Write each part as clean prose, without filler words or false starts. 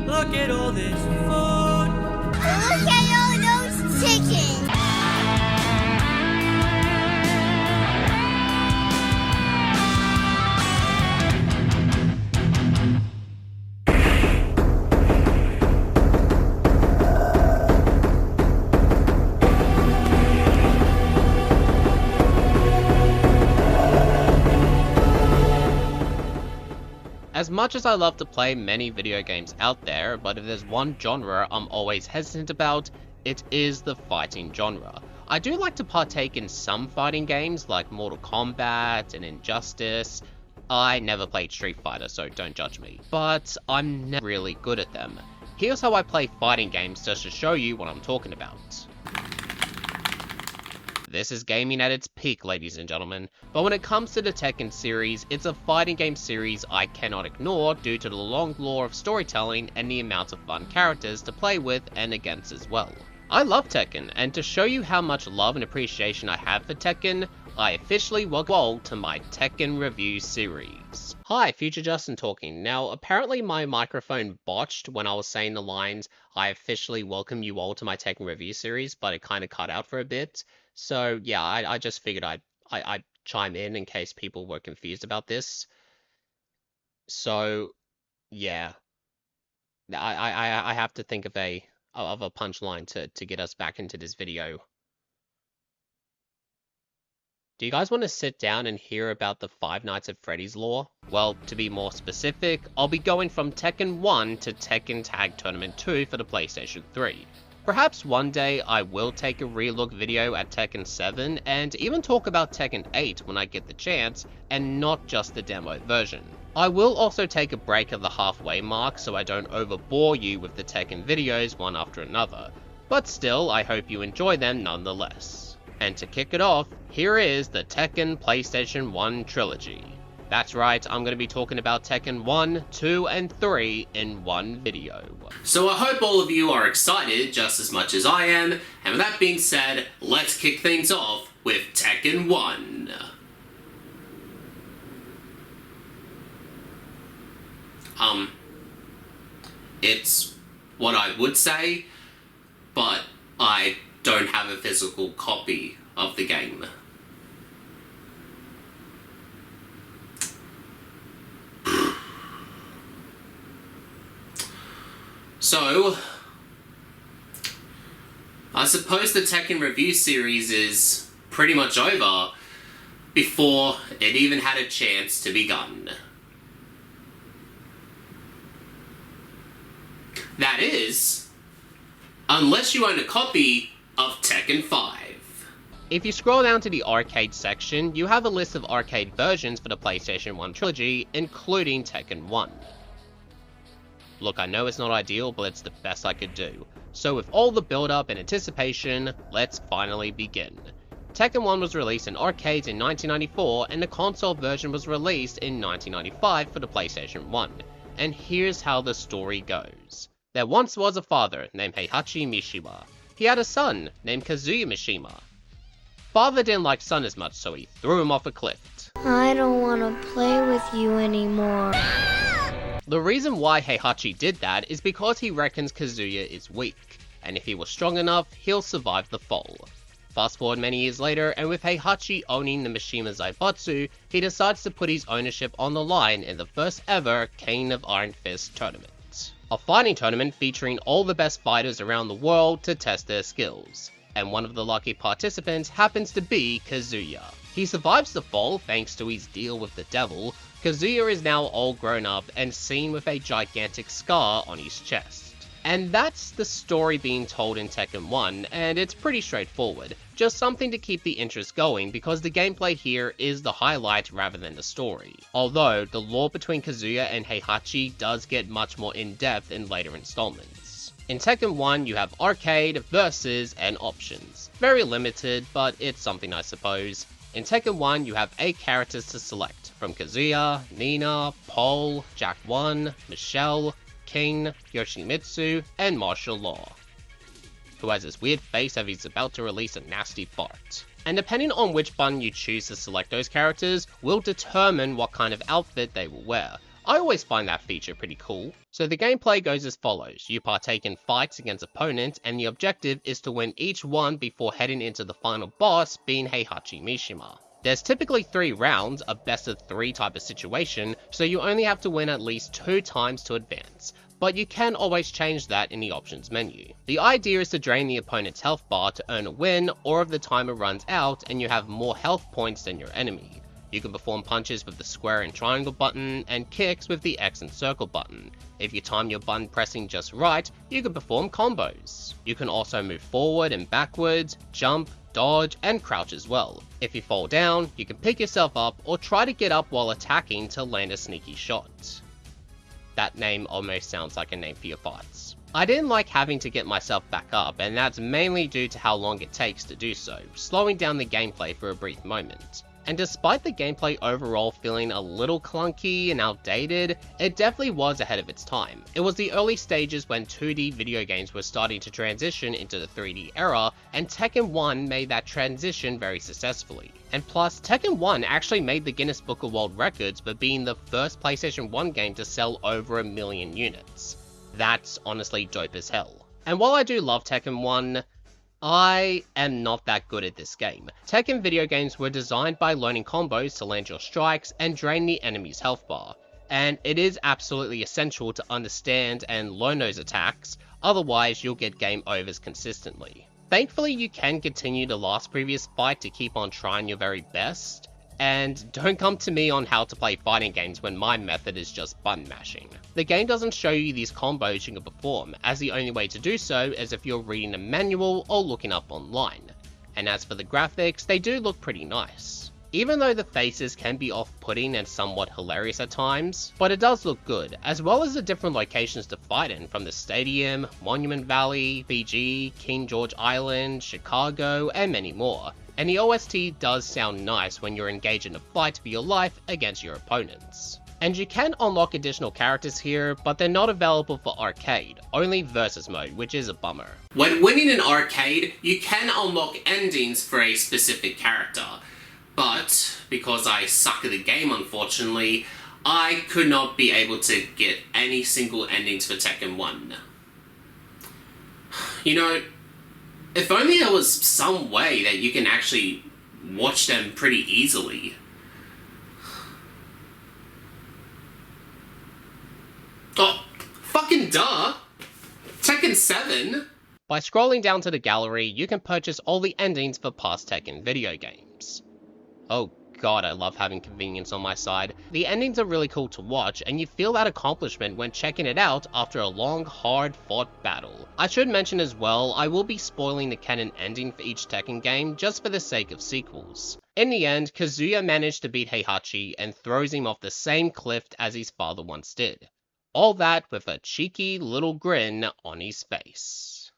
Look at all this food. Look at all those chickens. As much as I love to play many video games out there, but if there's one genre I'm always hesitant about, it is the fighting genre. I do like to partake in some fighting games like Mortal Kombat and Injustice. I never played Street Fighter, so don't judge me, but I'm never really good at them. Here's how I play fighting games just to show you what I'm talking about. This is gaming at its peak, ladies and gentlemen, but when it comes to the Tekken series, it's a fighting game series I cannot ignore due to the long lore of storytelling and the amount of fun characters to play with and against as well. I love Tekken, and to show you how much love and appreciation I have for Tekken, I officially welcome you all to my Tekken review series. Hi, Future Justin talking. Now, apparently my microphone botched when I was saying the lines, I officially welcome you all to my Tekken review series, but it kind of cut out for a bit. So yeah, I just figured I'd chime in case people were confused about this. So yeah, I have to think of a punchline to get us back into this video. Do you guys want to sit down and hear about the Five Nights at Freddy's lore? Well, to be more specific, I'll be going from Tekken 1 to Tekken Tag Tournament 2 for the PlayStation 3. Perhaps one day I will take a relook video at Tekken 7 and even talk about Tekken 8 when I get the chance, and not just the demo version. I will also take a break at the halfway mark so I don't overbore you with the Tekken videos one after another, but still I hope you enjoy them nonetheless. And to kick it off, here is the Tekken PlayStation 1 Trilogy. That's right, I'm going to be talking about Tekken 1, 2, and 3 in one video. So I hope all of you are excited just as much as I am, and with that being said, let's kick things off with Tekken 1. It's what I would say, but I don't have a physical copy of the game. So, I suppose the Tekken review series is pretty much over before it even had a chance to begun. That is, unless you own a copy of Tekken 5. If you scroll down to the arcade section, you have a list of arcade versions for the PlayStation 1 Trilogy, including Tekken 1. Look, I know it's not ideal, but it's the best I could do. So with all the build-up and anticipation, let's finally begin. Tekken 1 was released in arcades in 1994, and the console version was released in 1995 for the PlayStation 1. And here's how the story goes. There once was a father named Heihachi Mishima. He had a son named Kazuya Mishima. Father didn't like son as much, so he threw him off a cliff. I don't want to play with you anymore. The reason why Heihachi did that is because he reckons Kazuya is weak, and if he was strong enough, he'll survive the fall. Fast forward many years later, and with Heihachi owning the Mishima Zaibatsu, he decides to put his ownership on the line in the first ever King of Iron Fist tournament. A fighting tournament featuring all the best fighters around the world to test their skills, and one of the lucky participants happens to be Kazuya. He survives the fall thanks to his deal with the devil. Kazuya is now all grown up and seen with a gigantic scar on his chest. And that's the story being told in Tekken 1, and it's pretty straightforward. Just something to keep the interest going because the gameplay here is the highlight rather than the story. Although, the lore between Kazuya and Heihachi does get much more in-depth in later installments. In Tekken 1, you have arcade, versus, and options. Very limited, but it's something I suppose. In Tekken 1, you have 8 characters to select, from Kazuya, Nina, Paul, Jack 1, Michelle, King, Yoshimitsu, and Martial Law, who has this weird face as he's about to release a nasty fart. And depending on which button you choose to select those characters, will determine what kind of outfit they will wear. I always find that feature pretty cool. So the gameplay goes as follows. You partake in fights against opponents, and the objective is to win each one before heading into the final boss, being Heihachi Mishima. There's typically 3 rounds, a best of 3 type of situation, so you only have to win at least 2 times to advance, but you can always change that in the options menu. The idea is to drain the opponent's health bar to earn a win, or if the timer runs out and you have more health points than your enemy. You can perform punches with the square and triangle button, and kicks with the X and circle button. If you time your button pressing just right, you can perform combos. You can also move forward and backwards, jump, dodge, and crouch as well. If you fall down, you can pick yourself up or try to get up while attacking to land a sneaky shot. That name almost sounds like a name for your fights. I didn't like having to get myself back up, and that's mainly due to how long it takes to do so, slowing down the gameplay for a brief moment. And despite the gameplay overall feeling a little clunky and outdated, it definitely was ahead of its time. It was the early stages when 2D video games were starting to transition into the 3D era, and Tekken 1 made that transition very successfully. And plus, Tekken 1 actually made the Guinness Book of World Records for being the first PlayStation 1 game to sell over 1 million units. That's honestly dope as hell. And while I do love Tekken 1, I am not that good at this game. Tekken video games were designed by learning combos to land your strikes and drain the enemy's health bar, and it is absolutely essential to understand and learn those attacks, otherwise you'll get game overs consistently. Thankfully you can continue the last previous fight to keep on trying your very best, and don't come to me on how to play fighting games when my method is just button mashing. The game doesn't show you these combos you can perform, as the only way to do so is if you're reading a manual or looking up online. And as for the graphics, they do look pretty nice. Even though the faces can be off-putting and somewhat hilarious at times, but it does look good, as well as the different locations to fight in, from the Stadium, Monument Valley, Fiji, King George Island, Chicago, and many more. And the OST does sound nice when you're engaged in a fight for your life against your opponents. And you can unlock additional characters here, but they're not available for arcade, only versus mode, which is a bummer. When winning an arcade, you can unlock endings for a specific character, but because I suck at the game unfortunately, I could not be able to get any single endings for Tekken 1. You know, if only there was some way that you can actually watch them pretty easily. Oh, fucking duh! Tekken 7? By scrolling down to the gallery, you can purchase all the endings for past Tekken video games. Oh god, I love having convenience on my side. The endings are really cool to watch, and you feel that accomplishment when checking it out after a long, hard-fought battle. I should mention as well, I will be spoiling the canon ending for each Tekken game just for the sake of sequels. In the end, Kazuya managed to beat Heihachi and throws him off the same cliff as his father once did. All that with a cheeky little grin on his face.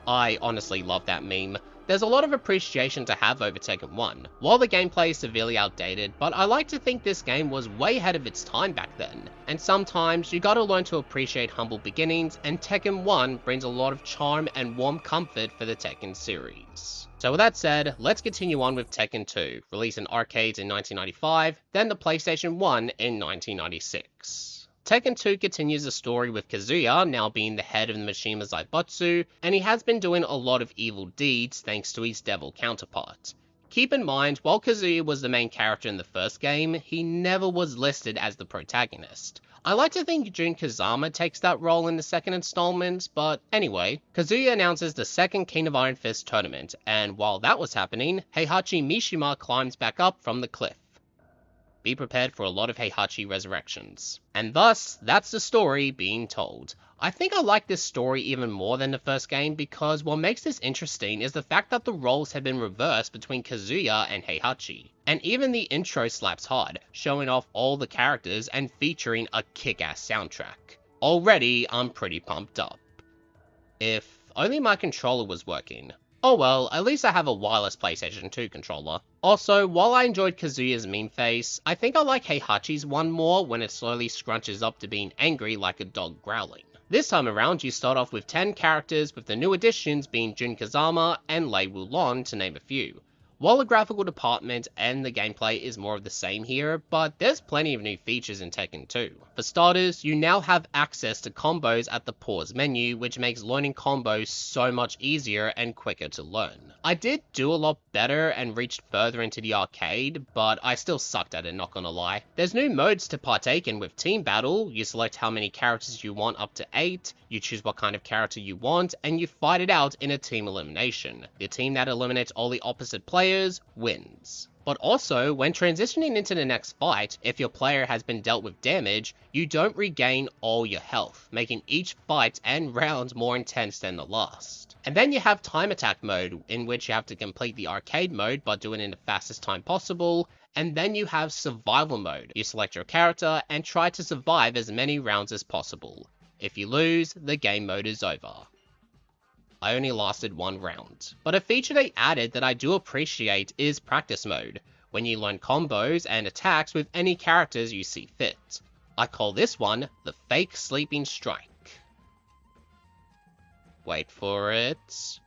I honestly love that meme. There's a lot of appreciation to have over Tekken 1. While the gameplay is severely outdated, but I like to think this game was way ahead of its time back then. And sometimes you gotta learn to appreciate humble beginnings, and Tekken 1 brings a lot of charm and warm comfort for the Tekken series. So with that said, let's continue on with Tekken 2, released in arcades in 1995, then the PlayStation 1 in 1996. Tekken 2 continues the story with Kazuya now being the head of the Mishima Zaibatsu, and he has been doing a lot of evil deeds thanks to his devil counterpart. Keep in mind, while Kazuya was the main character in the first game, he never was listed as the protagonist. I like to think Jun Kazama takes that role in the second installment, but anyway, Kazuya announces the second King of Iron Fist tournament, and while that was happening, Heihachi Mishima climbs back up from the cliff. Be prepared for a lot of Heihachi resurrections. And thus, that's the story being told. I think I like this story even more than the first game because what makes this interesting is the fact that the roles have been reversed between Kazuya and Heihachi. And even the intro slaps hard, showing off all the characters and featuring a kick-ass soundtrack. Already, I'm pretty pumped up. If only my controller was working. Oh well, at least I have a wireless PlayStation 2 controller. Also, while I enjoyed Kazuya's meme face, I think I like Heihachi's one more when it slowly scrunches up to being angry like a dog growling. This time around, you start off with 10 characters, with the new additions being Jun Kazama and Lei Wulon, to name a few. While the graphical department and the gameplay is more of the same here, but there's plenty of new features in Tekken 2. For starters, you now have access to combos at the pause menu, which makes learning combos so much easier and quicker to learn. I did do a lot better and reached further into the arcade, but I still sucked at it, not gonna lie. There's new modes to partake in with Team Battle. You select how many characters you want, up to 8, you choose what kind of character you want, and you fight it out in a team elimination. The team that eliminates all the opposite players wins. But also, when transitioning into the next fight, if your player has been dealt with damage, you don't regain all your health, making each fight and round more intense than the last. And then you have time attack mode, in which you have to complete the arcade mode by doing it in the fastest time possible, and then you have survival mode. You select your character and try to survive as many rounds as possible. If you lose, the game mode is over. I only lasted 1 round. But a feature they added that I do appreciate is practice mode, when you learn combos and attacks with any characters you see fit. I call this one the Fake Sleeping Strike. Wait for it.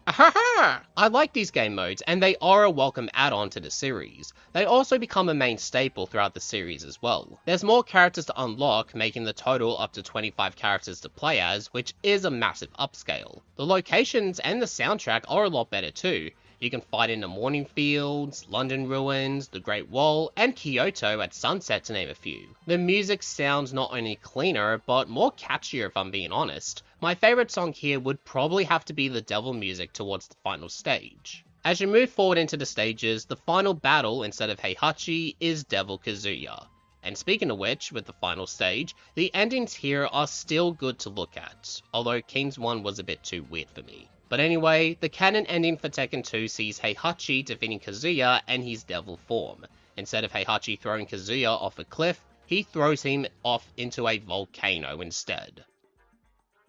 Ahaha! I like these game modes, and they are a welcome add-on to the series. They also become a main staple throughout the series as well. There's more characters to unlock, making the total up to 25 characters to play as, which is a massive upscale. The locations and the soundtrack are a lot better too. You can fight in the Morning Fields, London Ruins, the Great Wall, and Kyoto at sunset, to name a few. The music sounds not only cleaner, but more catchier if I'm being honest. My favourite song here would probably have to be the devil music towards the final stage. As you move forward into the stages, the final battle, instead of Heihachi, is Devil Kazuya. And speaking of which, with the final stage, the endings here are still good to look at, although King's one was a bit too weird for me. But anyway, the canon ending for Tekken 2 sees Heihachi defeating Kazuya in his devil form. Instead of Heihachi throwing Kazuya off a cliff, he throws him off into a volcano instead.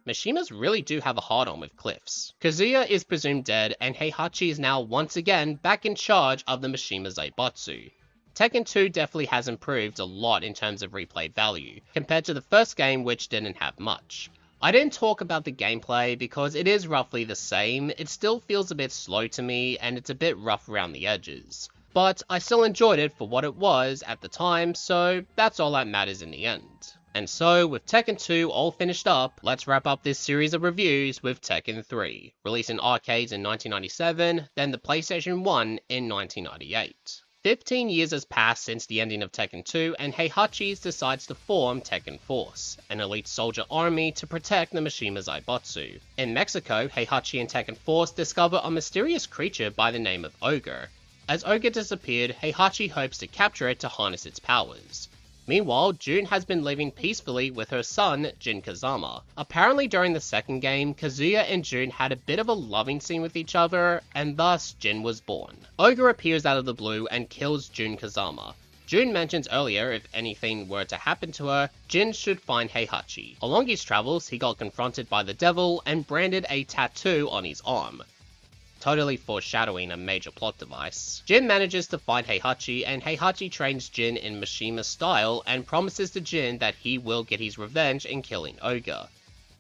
Mishimas really do have a hard-on with cliffs. Kazuya is presumed dead, and Heihachi is now once again back in charge of the Mishima Zaibatsu. Tekken 2 definitely has improved a lot in terms of replay value, compared to the first game, which didn't have much. I didn't talk about the gameplay because it is roughly the same. It still feels a bit slow to me, and it's a bit rough around the edges. But I still enjoyed it for what it was at the time, so that's all that matters in the end. And so, with Tekken 2 all finished up, let's wrap up this series of reviews with Tekken 3, released in arcades in 1997, then the PlayStation 1 in 1998. 15 years has passed since the ending of Tekken 2, and Heihachi decides to form Tekken Force, an elite soldier army to protect the Mishima Zaibatsu. In Mexico, Heihachi and Tekken Force discover a mysterious creature by the name of Ogre. As Ogre disappeared, Heihachi hopes to capture it to harness its powers. Meanwhile, Jun has been living peacefully with her son, Jin Kazama. Apparently during the second game, Kazuya and Jun had a bit of a loving scene with each other, and thus Jin was born. Ogre appears out of the blue and kills Jun Kazama. Jun mentions earlier if anything were to happen to her, Jin should find Heihachi. Along his travels, he got confronted by the devil and branded a tattoo on his arm. Totally foreshadowing a major plot device. Jin manages to find Heihachi, and Heihachi trains Jin in Mishima style and promises to Jin that he will get his revenge in killing Ogre.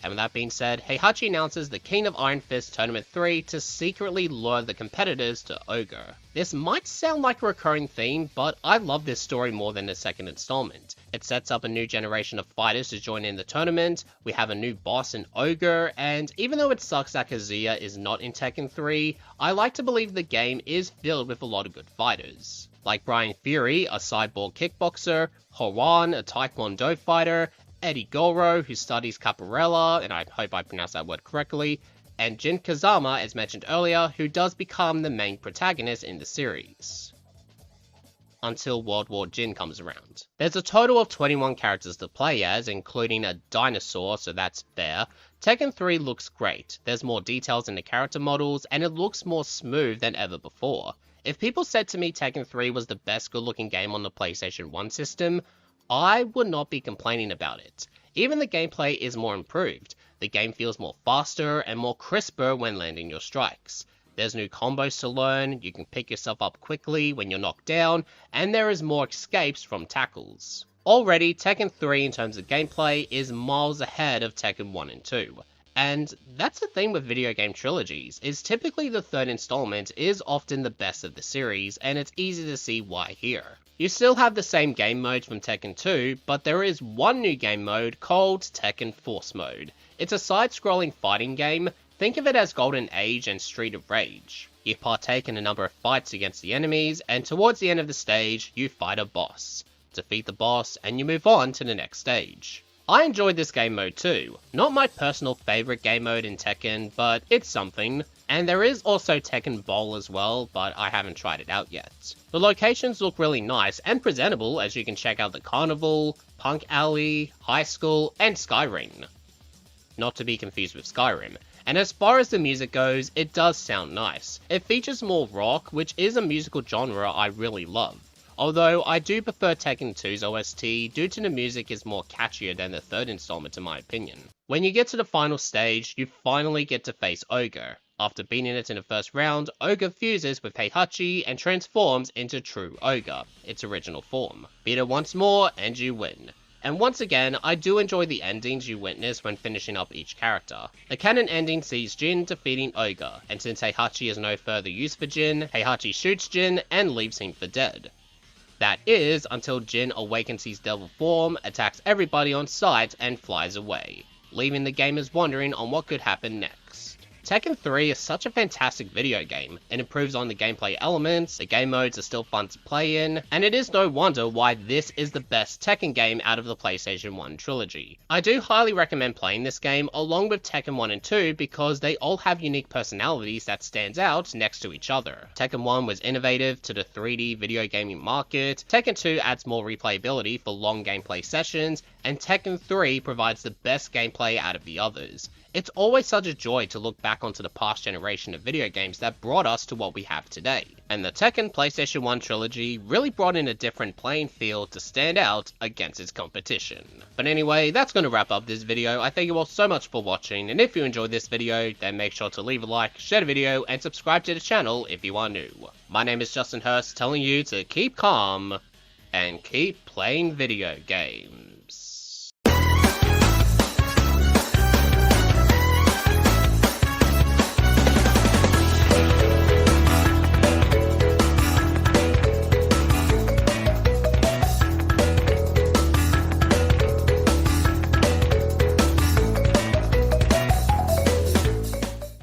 And with that being said, Heihachi announces the King of Iron Fist Tournament 3 to secretly lure the competitors to Ogre. This might sound like a recurring theme, but I love this story more than the second installment. It sets up a new generation of fighters to join in the tournament, we have a new boss in Ogre, and even though it sucks that Kazuya is not in Tekken 3, I like to believe the game is filled with a lot of good fighters. Like Brian Fury, a cyborg kickboxer, Horan, a taekwondo fighter, Eddie Goro, who studies capoeira, and I hope I pronounced that word correctly, and Jin Kazama, as mentioned earlier, who does become the main protagonist in the series. Until World War Jin comes around. There's a total of 21 characters to play as, including a dinosaur, so that's fair. Tekken 3 looks great, there's more details in the character models, and it looks more smooth than ever before. If people said to me Tekken 3 was the best good looking game on the PlayStation 1 system, I would not be complaining about it. Even the gameplay is more improved. The game feels more faster and more crisper when landing your strikes. There's new combos to learn, you can pick yourself up quickly when you're knocked down, and there is more escapes from tackles. Already, Tekken 3 in terms of gameplay is miles ahead of Tekken 1 and 2. And that's the thing with video game trilogies, is typically the third installment is often the best of the series, and it's easy to see why here. You still have the same game modes from Tekken 2, but there is one new game mode called Tekken Force Mode. It's a side-scrolling fighting game. Think of it as Golden Age and Street of Rage. You partake in a number of fights against the enemies, and towards the end of the stage, you fight a boss. Defeat the boss, and you move on to the next stage. I enjoyed this game mode too. Not my personal favourite game mode in Tekken, but it's something. And there is also Tekken Bowl as well, but I haven't tried it out yet. The locations look really nice and presentable, as you can check out the Carnival, Punk Alley, High School, and Skyrim. Not to be confused with Skyrim. And as far as the music goes, it does sound nice. It features more rock, which is a musical genre I really love. Although I do prefer Tekken 2's OST due to the music is more catchier than the third installment in my opinion. When you get to the final stage, you finally get to face Ogre. After beating it in the first round, Ogre fuses with Heihachi and transforms into true Ogre, its original form. Beat it once more and you win. And once again, I do enjoy the endings you witness when finishing up each character. The canon ending sees Jin defeating Ogre, and since Heihachi has no further use for Jin, Heihachi shoots Jin and leaves him for dead. That is, until Jin awakens his devil form, attacks everybody on sight, and flies away, leaving the gamers wondering on what could happen next. Tekken 3 is such a fantastic video game. It improves on the gameplay elements, the game modes are still fun to play in, and it is no wonder why this is the best Tekken game out of the PlayStation 1 trilogy. I do highly recommend playing this game along with Tekken 1 and 2 because they all have unique personalities that stands out next to each other. Tekken 1 was innovative to the 3D video gaming market, Tekken 2 adds more replayability for long gameplay sessions, and Tekken 3 provides the best gameplay out of the others. It's always such a joy to look back onto the past generation of video games that brought us to what we have today. And the Tekken PlayStation 1 trilogy really brought in a different playing field to stand out against its competition. But anyway, that's going to wrap up this video. I thank you all so much for watching, and if you enjoyed this video, then make sure to leave a like, share the video, and subscribe to the channel if you are new. My name is Justin Hurst, telling you to keep calm and keep playing video games.